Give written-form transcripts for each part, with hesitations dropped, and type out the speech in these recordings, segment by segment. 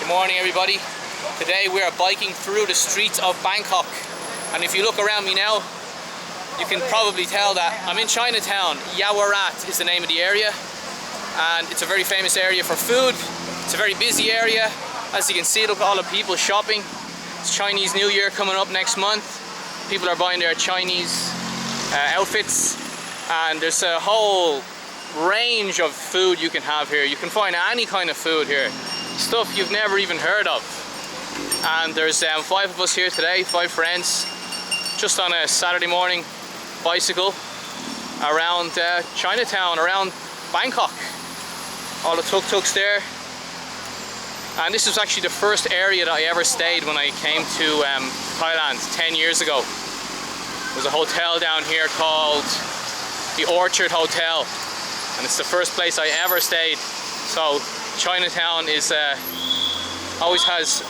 Good morning, everybody. Today we are biking through the streets of Bangkok, and if you look around me now, you can probably tell that I'm in Chinatown. Yaowarat is the name of the area, and it's a very famous area for food. It's a very busy area. As you can see, look at all the people shopping. It's Chinese New Year coming up next month. People are buying their Chinese outfits, and there's a whole range of food you can have here. You can find any kind of food here, stuff you've never even heard of. And there's 5 of us here today, 5 friends, just on a Saturday morning bicycle around Chinatown, around Bangkok. All the tuk-tuks there. And this was actually the first area that I ever stayed when I came to Thailand 10 years ago. There's a hotel down here called the Orchard Hotel, and it's the first place I ever stayed. So Chinatown is always has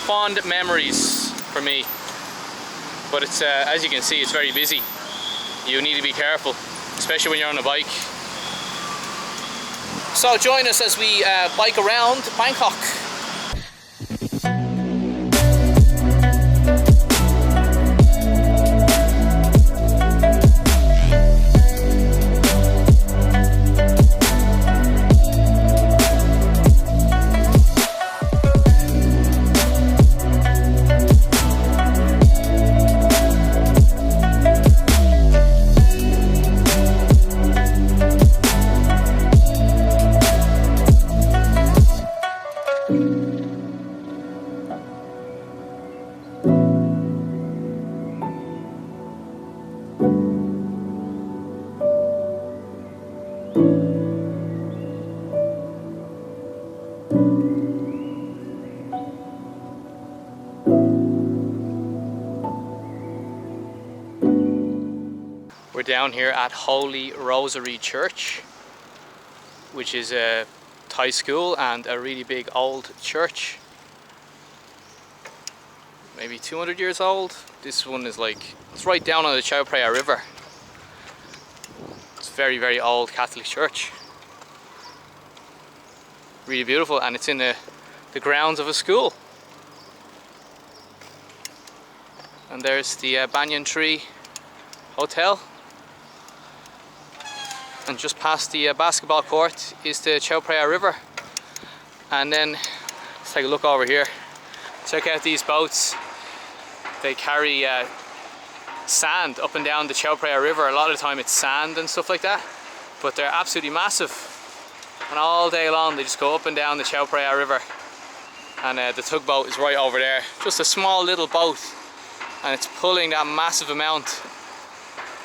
fond memories for me, but it's as you can see, it's very busy. You need to be careful, especially when you're on a bike. So join us as we bike around Bangkok. We're down here at Holy Rosary Church, which is a Thai school and a really big old church. Maybe 200 years old. This one is like, it's right down on the Chao Phraya River. It's a very, very old Catholic church. Really beautiful, and it's in the grounds of a school. And there's the Banyan Tree Hotel. And just past the basketball court is the Chao Phraya River. And then let's take a look over here. Check out these boats. They carry sand up and down the Chao Phraya River. A lot of the time it's sand and stuff like that, but they're absolutely massive. And all day long they just go up and down the Chao Phraya River. And the tugboat is right over there. Just a small little boat, and it's pulling that massive amount.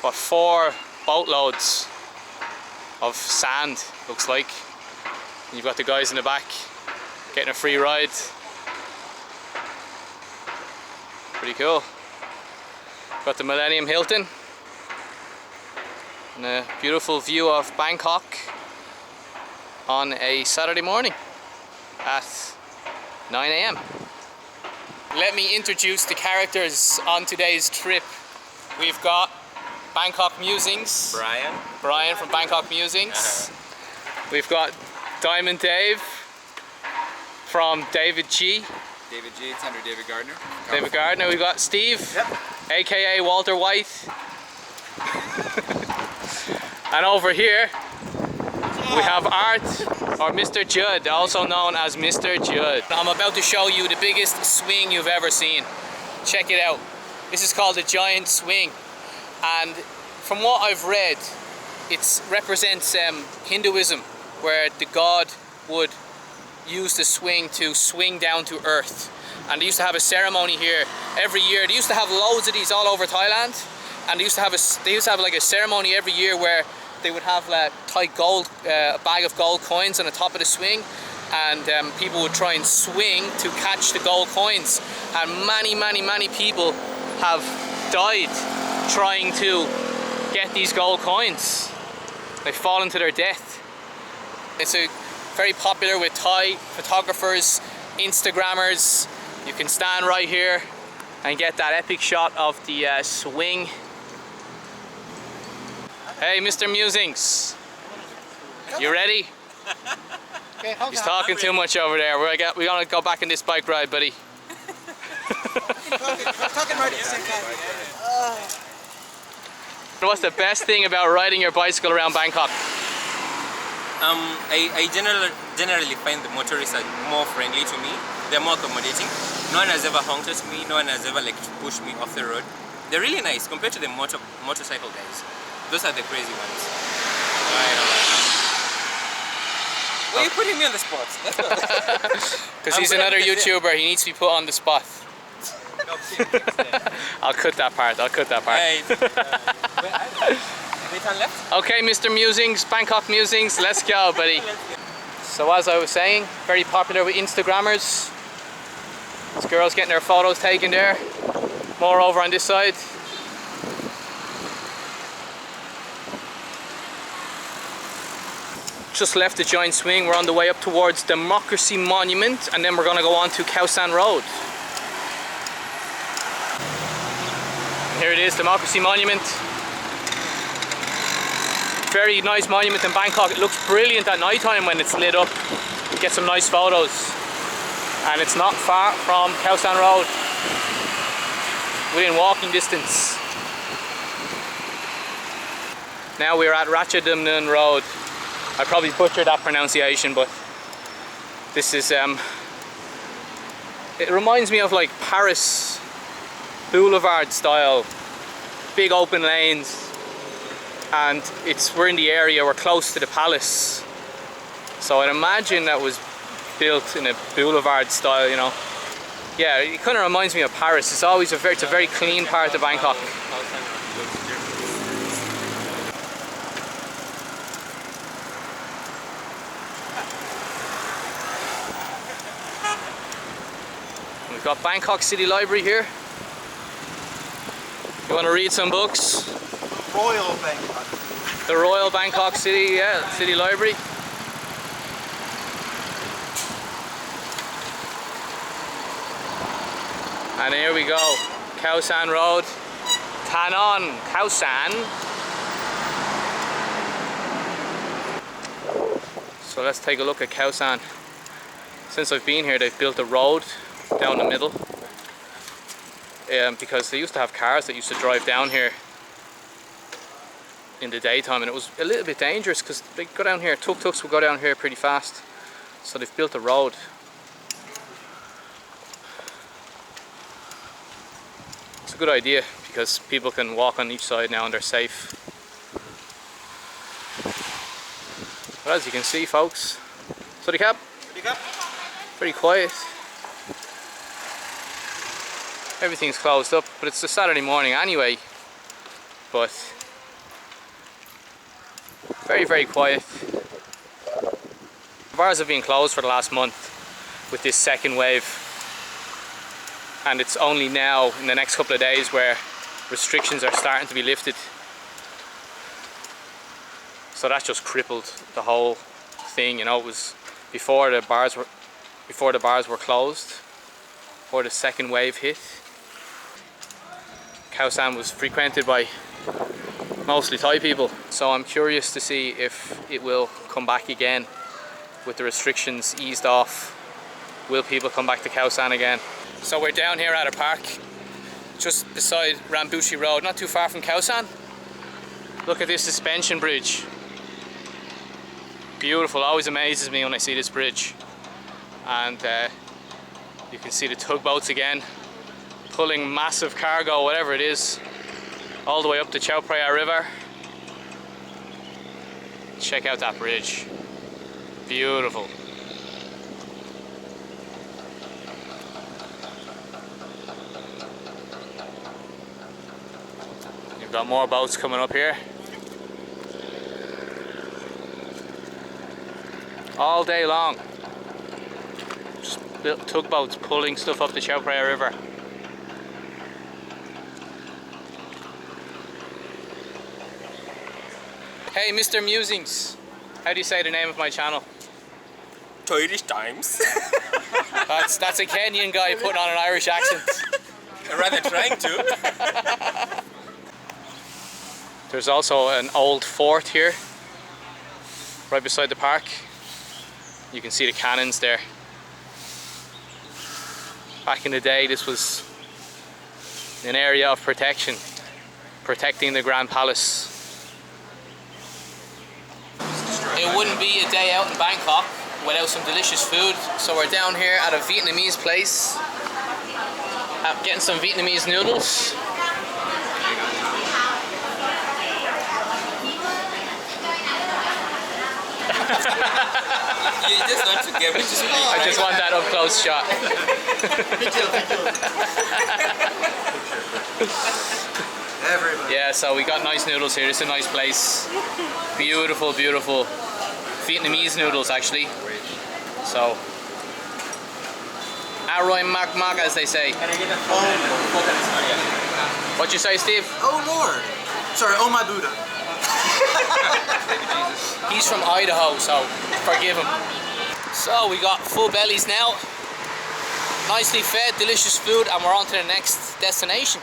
What, 4 boatloads of sand, looks like. And you've got the guys in the back getting a free ride. Pretty cool. Got the Millennium Hilton and a beautiful view of Bangkok on a Saturday morning at 9 AM. Let me introduce the characters on today's trip. We've got Bangkok Musings. Brian from Bangkok Musings. We've got Diamond Dave from David G. David G, it's under David Gardner. David Gardner. We've got Steve, aka Walter White. And over here we have Art, or Mr. Judd, also known as Mr. Judd. I'm about to show you the biggest swing you've ever seen. Check it out. This is called a giant swing. And from what I've read, it represents Hinduism, where the god would use the swing to swing down to earth. And they used to have a ceremony here every year. They used to have loads of these all over Thailand, and they used to have like a ceremony every year where they would have like a bag of gold coins on the top of the swing, and people would try and swing to catch the gold coins. And many people have died trying to get these gold coins. They fall into their death. It's very popular with Thai photographers, Instagrammers. You can stand right here and get that epic shot of the swing. Hey, Mr. Musings, you ready? He's talking too much over there. We're gonna go back on this bike ride, buddy. Talking right at the same time. What's the best thing about riding your bicycle around Bangkok? I generally find the motorists are more friendly to me. They're more accommodating. No one has ever honked at me. No one has ever like pushed me off the road. They're really nice compared to the motorcycle guys. Those are the crazy ones. Why are you putting me on the spot? Because he's another YouTuber. He needs to be put on the spot. I'll cut that part. I'll cut that part. Okay, Mr. Musings, Bangkok Musings, let's go, buddy. So as I was saying, very popular with Instagrammers. This girl's getting her photos taken there. More over on this side. Just left the giant swing. We're on the way up towards Democracy Monument, and then we're going to go on to Khaosan Road. And here it is, Democracy Monument. Very nice monument in Bangkok. It looks brilliant at night time when it's lit up. You get some nice photos. And it's not far from Khaosan Road. Within walking distance. Now we're at Ratchadamnern Road. I probably butchered that pronunciation, but this is it reminds me of like Paris boulevard style, big open lanes, and we're in the area, we're close to the palace, so I'd imagine that was built in a boulevard style, you know. Yeah, it kind of reminds me of Paris. It's always it's a very clean part of Bangkok. We've got Bangkok City Library here. You want to read some books? Royal Bangkok. The Royal Bangkok City, yeah, City Library. And here we go, Khaosan Road, Tanon, Khaosan. So let's take a look at Khaosan. Since I've been here, they've built a road down the middle, because they used to have cars that used to drive down here in the daytime, and it was a little bit dangerous because they go down here, tuk-tuks will go down here pretty fast, so they've built a road. It's a good idea because people can walk on each side now and they're safe. But as you can see, folks, Sawasdee Krap, very quiet. Everything's closed up, but it's a Saturday morning anyway. But very, very quiet. Bars have been closed for the last month with this second wave, and it's only now in the next couple of days where restrictions are starting to be lifted. So that just crippled the whole thing, you know. It was before the bars were closed, before the second wave hit. Khaosan was frequented by mostly Thai people, so I'm curious to see if it will come back again with the restrictions eased off. Will people come back to Khaosan again? So we're down here at a park just beside Rambushi Road, not too far from Khaosan. Look at this suspension bridge. Beautiful, always amazes me when I see this bridge. And you can see the tugboats again, pulling massive cargo, whatever it is, all the way up the Chao Phraya River. Check out that bridge. Beautiful. You've got more boats coming up here. All day long. Just little tugboats pulling stuff up the Chao Phraya River. Hey, Mr. Musings. How do you say the name of my channel? Toyish Times. That's a Kenyan guy putting on an Irish accent. Rather trying to. There's also an old fort here, right beside the park. You can see the cannons there. Back in the day, this was an area of protection, protecting the Grand Palace. It wouldn't be a day out in Bangkok without some delicious food. So we're down here at a Vietnamese place, getting some Vietnamese noodles. You just want to get me to speak. I just want that up close shot. Everybody. Yeah, so we got nice noodles here. It's a nice place. Beautiful, beautiful Vietnamese noodles actually. So, Aroy Mak Mak as they say. What'd you say, Steve? Oh Lord. Sorry, oh my Buddha. He's from Idaho, so forgive him. So we got full bellies now. Nicely fed, delicious food, and we're on to the next destination.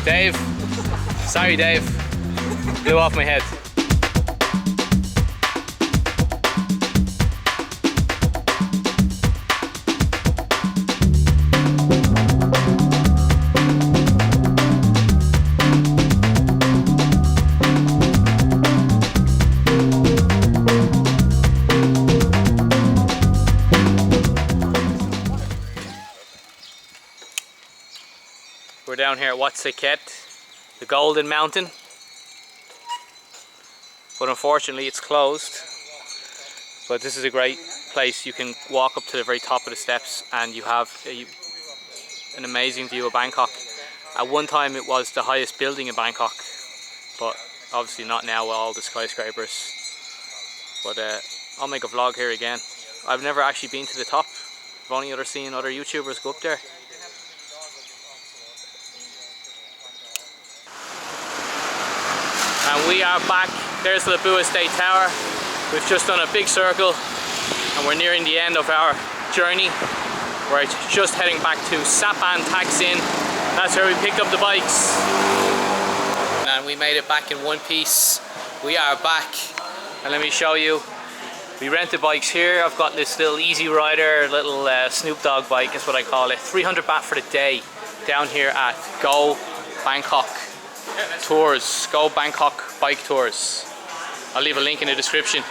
Dave, sorry Dave, blew off my head. We're down here at Wat Saket, the Golden Mountain, but unfortunately it's closed. But this is a great place. You can walk up to the very top of the steps and you have an amazing view of Bangkok. At one time it was the highest building in Bangkok, but obviously not now with all the skyscrapers. But I'll make a vlog here again. I've never actually been to the top. I've only ever seen other YouTubers go up there. And we are back. There's the Bua State Tower. We've just done a big circle and we're nearing the end of our journey. We're just heading back to Sapan Taksin. That's where we picked up the bikes. And we made it back in one piece. We are back. And let me show you. We rented bikes here. I've got this little Easy Rider, little Snoop Dogg bike is what I call it. 300 baht for the day down here at Go Bangkok Tours, Go Bangkok Bike Tours. I'll leave a link in the description.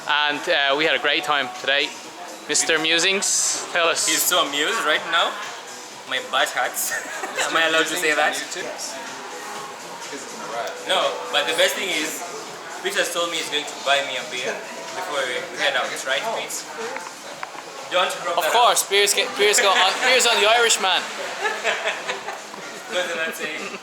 And we had a great time today. Mr. Musings, tell us. He's so amused right now. My butt hurts. Am I allowed to say that? No, but the best thing is, Peter told me he's going to buy me a beer before we head out, right, Pete? Don't drop Of that course, beers on the Irish man. Go to that saying.